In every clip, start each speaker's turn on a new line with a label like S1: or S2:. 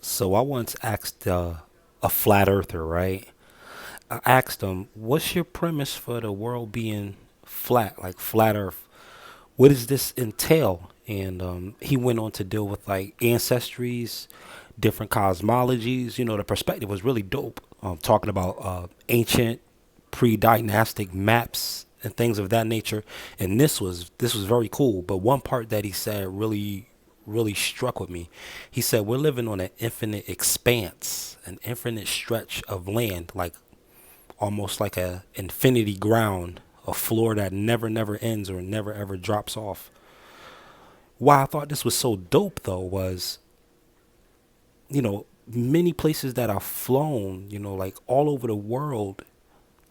S1: So I once asked a flat earther, right? I asked him, "What's your premise for the world being flat, like flat Earth? What does this entail?" And he went on to deal with like ancestries, different cosmologies. The perspective was really dope. Talking about ancient, pre-dynastic maps and things of that nature. And this was very cool. But one part that he said really struck with me. He said we're living on an infinite expanse, an infinite stretch of land, like almost like a infinity ground, a floor that never ends or never ever drops off. Why I thought this was so dope though was, many places that I've flown, like all over the world,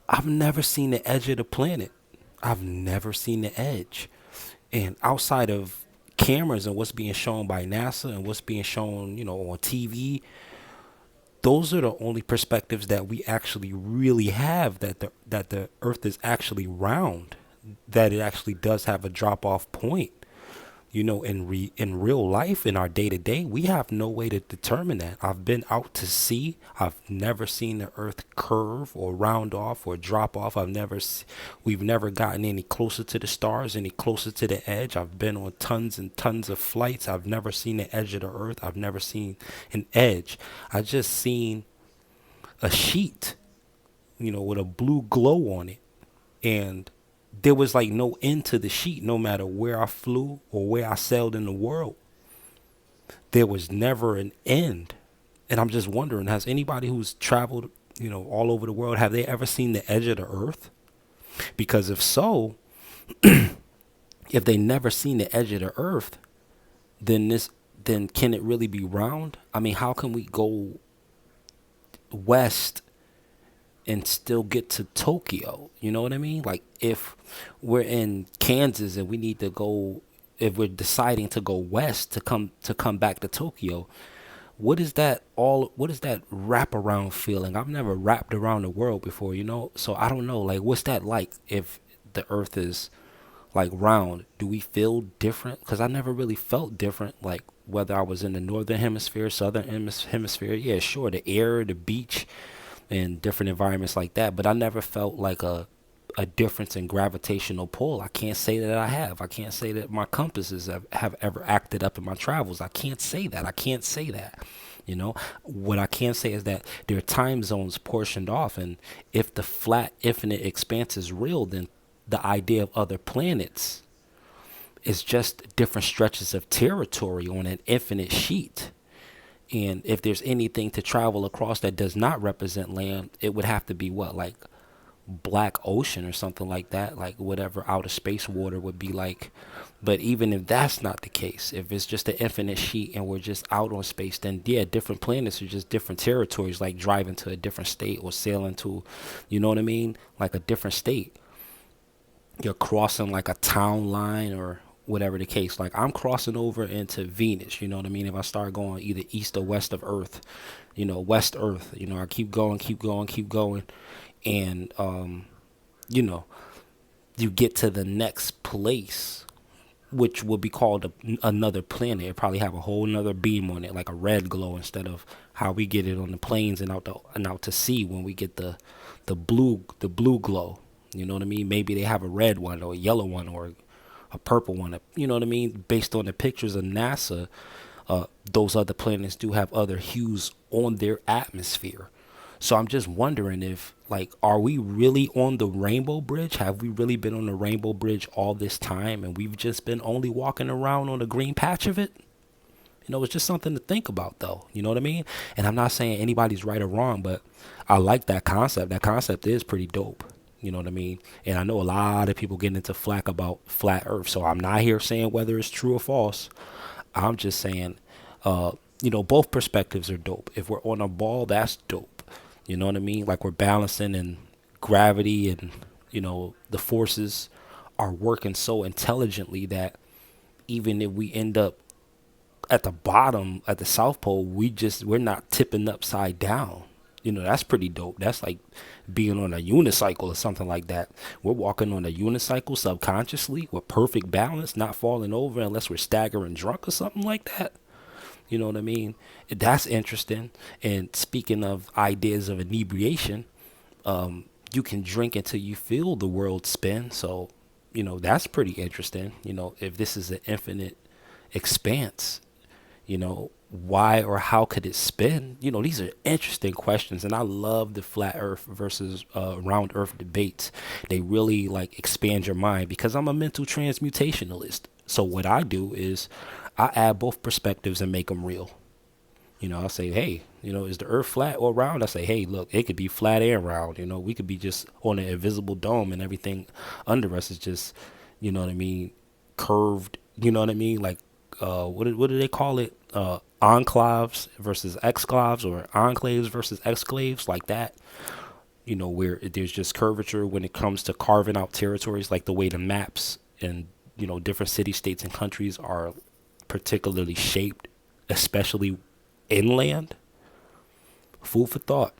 S1: I've never seen the edge of the planet. I've never seen the edge. And outside of cameras and what's being shown by NASA and what's being shown, on TV, those are the only perspectives that we actually really have, that the earth is actually round, that it actually does have a drop off point. In real life, in our day to day, we have no way to determine that. I've been out to sea. I've never seen the earth curve or round off or drop off. We've never gotten any closer to the stars, any closer to the edge. I've been on tons and tons of flights. I've never seen the edge of the earth. I've never seen an edge. I just seen a sheet, with a blue glow on it. And there was like no end to the sheet, no matter where I flew or where I sailed in the world. There was never an end. And I'm just wondering, has anybody who's traveled, all over the world, have they ever seen the edge of the earth? Because if so, if they never seen the edge of the earth, then can it really be round? I mean, how can we go west and still get to Tokyo? You know what I mean? Like if we're in Kansas and we need to go, if we're deciding to go west to come back to Tokyo, what is that wrap around feeling? I've never wrapped around the world before, so I don't know, like what's that like if the earth is like round? Do we feel different? Because I never really felt different, like whether I was in the northern hemisphere, southern hemisphere. Yeah, sure, the air, the beach, and different environments like that. But I never felt like a difference in gravitational pull. I can't say that I have. I can't say that my compasses have ever acted up in my travels. I can't say that. I can't say that. What I can say is that there are time zones portioned off, and if the flat, infinite expanse is real, then the idea of other planets is just different stretches of territory on an infinite sheet. And if there's anything to travel across that does not represent land, it would have to be what, like black ocean or something like that, like whatever outer space water would be like. But even if that's not the case, if it's just an infinite sheet and we're just out on space, then yeah, different planets are just different territories, like driving to a different state or sailing to, you know what I mean, like a different state. You're crossing like a town line or whatever the case. Like I'm crossing over into Venus, you know what I mean? If I start going either east or west of Earth, west Earth, I keep going, keep going, keep going. And, you know, you get to the next place, which will be called another planet. It probably have a whole another beam on it, like a red glow instead of how we get it on the plains and out to sea when we get the blue glow. You know what I mean? Maybe they have a red one or a yellow one or a purple one. You know what I mean? Based on the pictures of NASA, those other planets do have other hues on their atmosphere. So I'm just wondering if, like, are we really on the Rainbow Bridge? Have we really been on the Rainbow Bridge all this time and we've just been only walking around on a green patch of it? It's just something to think about, though. You know what I mean? And I'm not saying anybody's right or wrong, but I like that concept. That concept is pretty dope. You know what I mean? And I know a lot of people getting into flack about flat Earth. So I'm not here saying whether it's true or false. I'm just saying, both perspectives are dope. If we're on a ball, that's dope. You know what I mean? Like we're balancing and gravity and, the forces are working so intelligently that even if we end up at the bottom at the South Pole, we're not tipping upside down. That's pretty dope. That's like being on a unicycle or something like that. We're walking on a unicycle subconsciously with perfect balance, not falling over unless we're staggering drunk or something like that. You know what I mean? That's interesting. And speaking of ideas of inebriation, you can drink until you feel the world spin. So, that's pretty interesting. If this is an infinite expanse, why or how could it spin? These are interesting questions, and I love the flat Earth versus round Earth debates. They really like expand your mind because I'm a mental transmutationalist. So what I do is I add both perspectives and make them real. I'll say, hey, is the earth flat or round? I say, hey, look, it could be flat and round. We could be just on an invisible dome and everything under us is just, what I mean, curved, what I mean? Like, what do they call it? Enclaves versus exclaves or enclaves versus exclaves, like that. Where there's just curvature when it comes to carving out territories, like the way the maps and, different city states and countries are particularly shaped, especially inland. Food for thought.